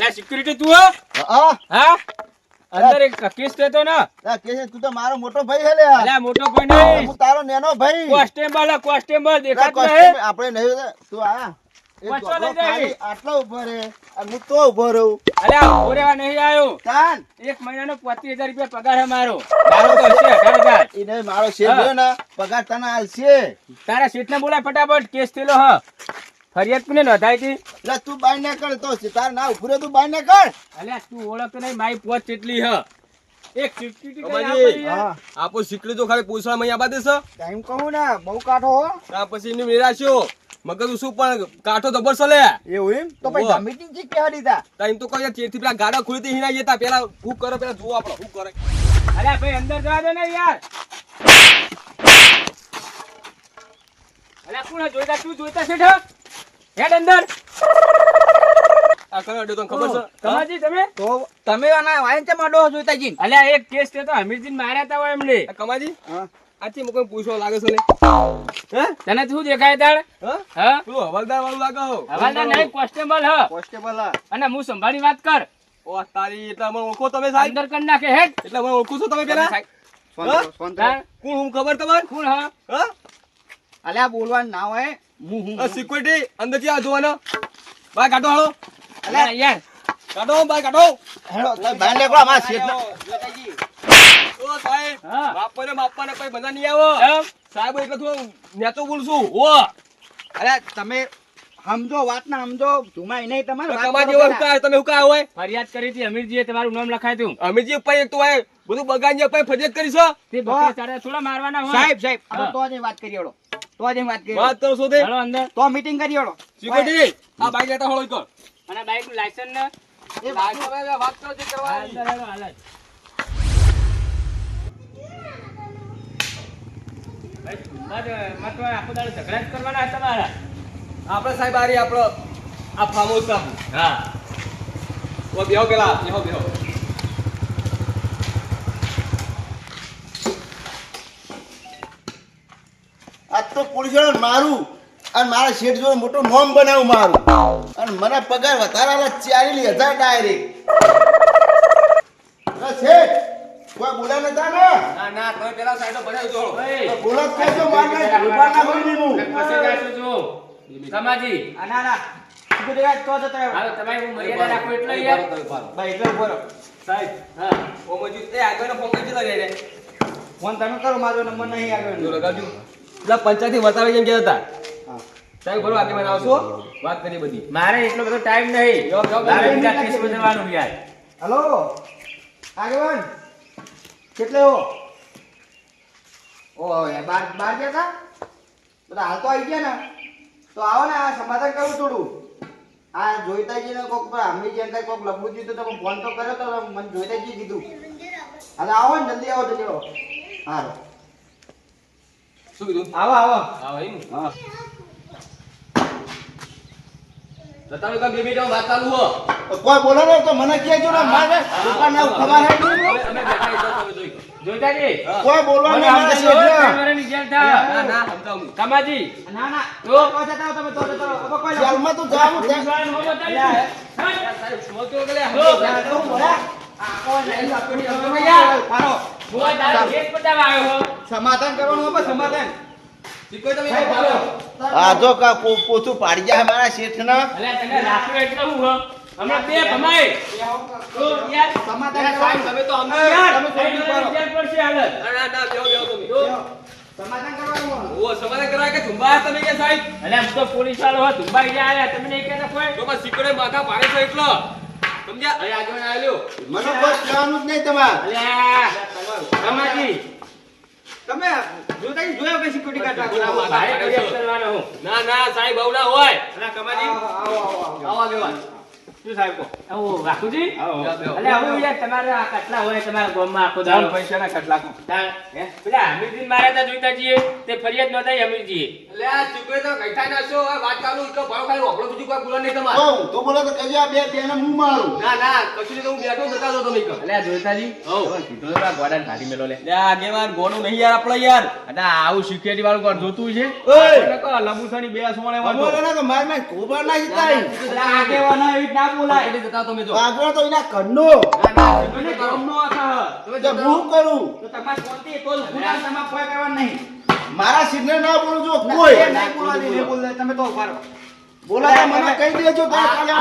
લે સિક્યુરિટી તું હા હા અંદર એક કેસ થયો ને કેસ તું તો મારો મોટો ભાઈ હે લે અલ્યા મોટો કોઈ નહીં હું તારો નેનો ભાઈ કોન્સ્ટેબલ દેખાતો હે આપણે નહીં તું આ પાછો લઈ જાય આટલો ઉભો રે અને હું તો ઉભો રહું અલ્યા ઓરેવા નહીં આવ્યો તાન એક મહિનાનો 25000 રૂપિયા પગાર હે મારો તો હશે 18000 ઈને મારો શેઠ રહ્યો ને પગાર તને આલશે તારા શેઠને બોલાય ફટાફટ કેસ થયેલો હ ફરિયાદ કોને નોંધાઈ હતી લે તું બાય ના કર તો તાર ના ઉભરે તું બાય ના કર અલ્યા તું ઓળખતો નહીં મારી પોચ કેટલી હ એક સિક્યુરિટી અમાજી, હા આપો સિક્યુરિટી તો ખાલી પૂછવા મય આબા દેશે ટાઈમ કહું ને બહુ કાઠો હો ત્યાર પછી એની નિરાશ્યો મગજ શું પણ કાઠો જબર છે લે એવું એમ તો ભાઈ મીટિંગ જી કેવા દીધા ટાઈમ તો કોઈ ચેરથી પેલા ગાડા ખુલીથી હિના જતા પેલા હું કરે પેલા જુઓ આપણે શું કરે અલ્યા ભાઈ અંદર જવા દે ને યાર અલ્યા કોણ જોઈતા તું જોઈતા શેઠ હેડ અંદર આ કયો અડ્યો તને ખબર છે તમાજી તમે તો તમે આના વાયન ચા માડો જોઈતા જી અલ્યા એક કેસ થયો તો હમીરજી માર્યા તા હોય એમને આ કમાજી હા આથી મને કોઈ પૂછવા લાગે છે લે હે તને શું દેખાય તાળ હા હા પેલું હવાલદાર વાળું લાગે હો હવાલદાર નહીં કોન્સ્ટેબલ હ કોન્સ્ટેબલ અને હું સંભાળી વાત કર ઓ તારી એટલે મને ઓળખો તમે સાહેબ અંદર કરી નાખે હેડ એટલે મને ઓળખો છો તમે પેલા તાણ કોણ હું ખબર તમાર કોણ હ હા અલ્યા બોલવાનું ના હોય હું સિક્યુરિટી અંદર થી આ જોવાનો બાય કાઢો હાલો અલ્યા યાર કાઢો બાય કાઢો હેડો તમે બાય લેકો અમાર શેઠ ઓ સાહેબ હા. બાપાને કોઈ બંધા નહીં આવો એમ? સાહેબ એટલે તું નેતો બોલશું ઓ અલ્યા તમે સમજો વાત ના સમજો ધુમાઈ નહીં તમારે વાત કમાજી કરો એવું કાય તમે એવું કાય હોય ફરિયાદ કરી હતી અમીરજીએ તમારું નામ લખાય તું અમીરજી ભાઈ એક તો હોય બધું બગાડી ભાઈ ફરિયાદ કરી છે તે બકરી ચારે થોડા મારવાના હોય સાહેબ સાહેબ હા. આપણે તો જ વાત કરી હળો તો જ વાત કરી વાત કરો છો તે હાલો અંદર તો મીટિંગ કરી હળો સિક્યુરિટી આ બાઈક લેતા હોળો કર અને બાઈક નું લાયસન્સ ને એ વાત કરો જે હા, કરવાની અંદર હાલો હાલ જ. ભાઈ, મારે તો આખો દાડો ઝઘડા જ કરવાના હતા મારા આપણે સાહેબ આરી આપણો આ ફાર્મ હાઉસ આપણું હા ઓ બેહો પેલા બેહો આજ તો પોલીસ વાળા મારું અને મારા શેઠ જોડે મોટું નોમ બનાવું મારું અને મને પગાર વધારે આલે 40,000 ડાયરેક્ટ શેઠ કોઈ બોલા નતા ને ના ના તમે પેલા સાઈડો બનાવી દો ઓય, તો બોલા જ કહેજો મારને ઉભા ના કરી દીધું પછી જાશું જો. સમાજી ના ના ગુજરાત તો જતો હાલો તમારી હું મર્યાદા રાખું એટલે યાર ભાઈ એટલે બોલો સાહેબ હા ઓ મજૂર એ આગળનો ફોન કરી દીધો રે ફોન તમે કરો મારો નંબર નહીં આવ્યો જો લગાવજો પેલા પંચાયતી વતાવી જેમ કહેતા હતા હા. સાહેબ બોલો આગળ બનાવશો વાત કરી બધી મારે એટલો બધો ટાઈમ નહીં જો, જો, મારે જો, બીજા જો, કેસ જો, જો. બદલવાનું યાર હલો આગેવાન કેટલે હો ઓ બાર બાર ગયા હતા બધા હાલ તો આવી ગયા ને તો આવો ને આ સમાધાન કરું થોડું આ જોઈતાજી ને કોક અમી જેમ કઈ કોક લંબુજી તો તમે ફોન તો કર્યો તો મને જોઈતાજી કીધું અરે આવો ને જલ્દી આવો હા શું કીધું આવો આવો હા ભાઈ હા બતાવો કે બેબી જાવ વાત ચાલુ હો કોઈ બોલો ને તો મને કહેજો ને મારે દુકાન ના ખબર હે અમે બેઠા છો તમે જોઈ જોઈતાજી કોઈ બોલવા મને નહીં સમજાવો, મારે ત્રણ વર્ષની જેલ થાય. ના ના સમજાવું કમાજી ના ના તો? તો જતા તમે તો જતા હવે કોઈ જેલમાં તો જાવું પોલીસ વાળાને હો બતાવી યા. હા? સાહેબ સમજો કે લે જો. હું આ તારો કેસ બતાવવા આવ્યો હો. સમાધાન કરવાનું હોય સમાધાન શીખો તમે કઈ ભાલો આ જો કા પોતું પાડી જાય મારા શેઠ ના અલ્યા તને રાખવું એટલે હું હો. હમણાં બે ભમાય. તો યાર સમાધાન સાહેબ કરવાનું તમે તો અમને યાર, તમે ત્રણ વર્ષની જેલ પડશે હાલત. ના ના ના બેહો બેહો તમે તો સમાધાન કરવાનું ઓ સમાધાન કરાય કે ઝુંબા તમે કે સાહેબ અલ્યા આમ તો પોલીસ વાળો હો ધુંબાઈ ગયા આયા. તમે નહીં કહેતા કોઈ? તો બસ શીખડે માથા પાડે છે એટલો સમજ્યા અહીં આગળ આવેલો મને કોઈ કહેવાનું જ નહીં તમારે અલ્યા કમાજી તમે જોતા જોયો કે સિક્યુરિટી ગાર્ડ ના, રાખો ભાઈ ફરિયાદ કરવાનો હું. ના ના સાહેબ આવું ના હોય અલ્યા કમાજી આવા દેવા શું સાહેબ કહો? આવું રાખુજી? બેહો. અલ્યા આવું યાર તમારે આ કેટલા હોય તમારા ગામમાં આખો દાડો? પૈસાના ખટલા તાણ, હે? પેલા અમીરજી માર્યા તા જોઈતાજીએ, તે ફરિયાદ નોંધાઈ અમીરજીએ. એટલે આ ચૂકવે તો ગઈઠા નાખશો હવે વાત ચાલુ તો ભાવ ખાલી ઓપડો બીજું કોઈ બોલો નહીં તમારે તો બોલો તો કહેજો આ બે બેને હું મારું ના ના કશું નહીં તો હું બેઠો જતા રહો તમે કહો અલ્યા જોઈતાજી, હઉ. તમે કીધું તો આ ગોડાને કાઢી મેલો લે. લે આગેવાન ગોણું નહીં યાર આપણે યાર અને આવું સિક્યુરિટી વાળું કોણ જોતું છે? ઓય! આપણે કહો, લંબુસાની બે સોણે વાંધો. બોલો ને કે માર માર ખોબર ના જીતાય અલ્યા આગેવાનો એવી જ ના બોલાય. પકડી જતા તમે જો કાગળ તો એના ઘરનો. મને ગમનો આખા. તમે તો જતા હું કરું? તો તમારે શાંતિ તો જ ગુના તમારે કોઈ કરવાનું નહીં. મારા સિગ્નલ ના બોલું જો કોઈ. એ નહીં બોલવા દે, નહીં બોલવા દે. તમે તો ઉભા રહો. બોલાતા મને કહી દેજો તો કાલે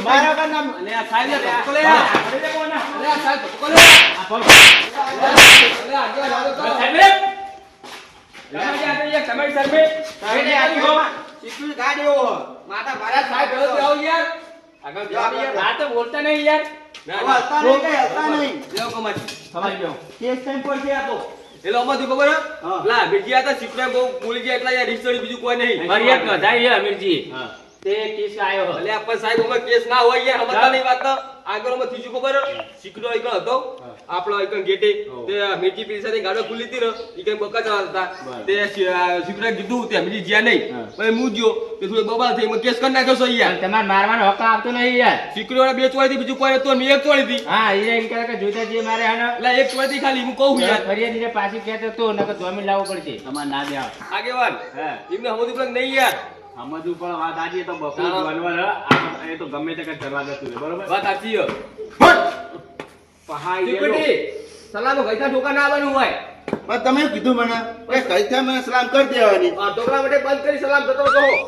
મારા ઘર નામ. અલે આ સાહેબ ને ધક્કો લે. હા. અરે લે કોના. અરે આ સાહેબ ધક્કો લે. આ બોલ. અરે આજે લાવો તો સાહેબ રે. તમારી આ એક તમારી સાહેબ સાહેબને સાહેબ આ સિક્યુરિટી ગાર્ડ એવો હો. માતા અરે મારા સાહેબ સાહેબ ભેળો આવો યાર આગળ જાઓ યાર. આ તો બોલતા નહીં યાર. ના હલતા નહીં કઈ હલતા નહીં. લેવો કમાજી સમજ ગયો. કેસ ટાઈમ પર છે આ તો. એટલે અમાર ખબર હે હા. લા બીજી હતા સિક્રેટ બહુ બોલી ગયા એટલે યાર રિસ્ટોરી બીજું કોઈ નહીં મારી એક ગધાઈ છે અમીરજી. હા. તે કેસ આયો એટલે આ પણ સાહેબ અમે કેસ ના હોય યાર સમજતા નહીં વાત આગળ અમે થીજું ખબર સિક્રેટ એક હતો આપણો એક ગેટે તે મેજી પીર સાથે ગાડો ખુલ્લી હતી ને ઈ કઈ બકા ચલાવતા હતા તે સિક્રેટ કીધું તે મેજી જ્યાં નહીં પછી હું ગયો તે થોડી બબાલ થઈ મેં કેસ કરી નાખ્યો છે યાર તમારે મારવાનો હક આવતો નહીં યાર. સિક્રેટ વાળા બે ચોળી થી બીજું કોઈ નતું મેં એક ચોળી હતી હા એ એમ કહે કે જોઈતા જે મારે હે ને એટલે એક ચોળી થી ખાલી હું કહું યાર ફરિયાદીને પાછી કહેતો તો નકર જમીન લાવવું પડશે. તમારે ના દેવા. આગેવાન હે. એમને સમજવું પડે કે નહીં યાર સમજવું પણ વાત આજે તો બકરું હા. જોવાનું હે. એ તો ગમે તે કઈ કરવા દેતું હોય, બરોબર. વાત સાચી છે પહાઈ સિક્રેટી સલામો ગઈતા ઠોકા ના આવવાનું હોય પણ તમે કીધું મને કે કઈથી મને સલામ કરી દેવાની. આ ઢોકળા માટે બંધ કરી સલામ જતો રહો હું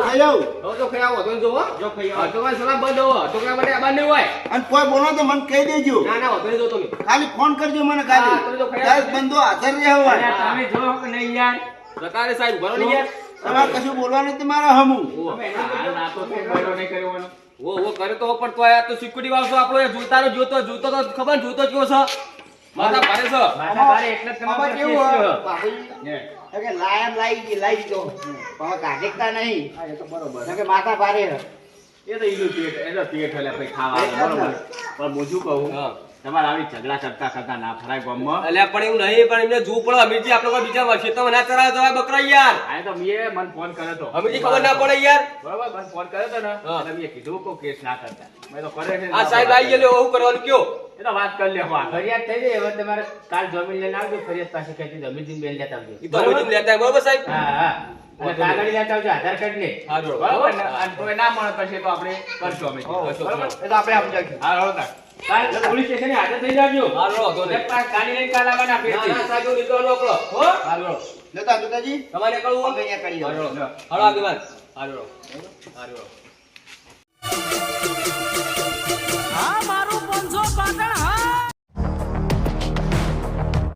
ખાઈ જાઉં. હવે તો ખાઈ આવો તો જો હો જો ખાઈ આવો. ઢોકળા સલામ બંધ હો ઢોકળા માટે આબાન નહીં હોય અને કોઈ બોલો તો મને કહી દેજો. ના ના હોતો નહીં જો તમે ખાલી ફોન કરજો મને હા, ખાલી. તમે તો ખાઈ દસ આવજો. બંધો હાજર રહ્યા હોય. અરે તમે જો કે નહીં યાર. સરકારે સાહેબ ભરો નહીં યાર તમારે કશું બોલવાનું નથી મારા હમું. તમે હાલ ના તો કોઈ બૈરો નહીં કરવાનો. ઓ કરે તો પણ તો યાર તો સિક્યુરિટી વાળો આપણો યાર જોતાનો જોતો તો ખબર ને જોતો કેવો છે માથા ભારે છે માથા ભારે એટલે જ તમારે આમાં પર કેવું કેસ હોય? થયો. ભાઈ, હે. કે લાયમ લાઈ ગઈ લાઈ દીધો. પણ કાઢેકતા નહીં. હા, એ તો બરોબર. કે માથા ભારે છે. એ તો ઈનું પેટ, એ તો પેટ એટલે પછી ખાવાનું, બરોબર. પણ હું શું કહું, હા. તમારે આવી ઝઘડા કરતા ના ફરાય ગામમાં. અલ્યા પણ એવું નહીં પણ એમને જોવું પડે અમીરજી આપણે કોઈ બીજા ખેતરમાં ના ચરાવે જવાય બકરા યાર આ તો મેં મને ફોન કર્યો તો. અમીરજી ખબર ના પડે યાર બરોબર, મને ફોન કર્યો તો ને હા. એટલે મેં કીધું કે કેસ ના કરતા. મેં તો કરે છે ને આ ના સાહેબ આવી કરતા. ગયેલો એવું કરવાનું કયો એ તો વાત કરી લેવા. ફરિયાદ થઈ જાય હવે તમારે કાલ જમીન લઈને આવજો, ફરિયાદ પાસે કહેતી જમીન બેન લેતા આવજો. ઈ તો અમીરજી લેતા હોય, બરોબર સાહેબ હા હા. અને કાગળ લેતા આવજો, આધાર કાર્ડ ને. હા, જોડો. બરોબર ને? અને તોય ના મળે પછી તો આપણે કરશું અમે. કરશું, બરોબર? કરશું. એ તો આપણે સમજાવીશું. હા, રોડ કાઢ. કાલ પોલીસ સ્ટેશને હાજર થઈ જાજો. હા, વાંધો નહીં. એક પાસ ગાડી લઈને કાલ આવવાના ના, ફેરથી. ના, સાહેબ એવું નીકળવાનું આપણો. હો? હા, રોડ. જોતા જોતાજી તમારે કરવું અમે અહીંયા કરી હા, દઉં. જોડો. હાલો આગેવાન હા, જોડો. હા, જોડો. આ મારું 500 પાટણ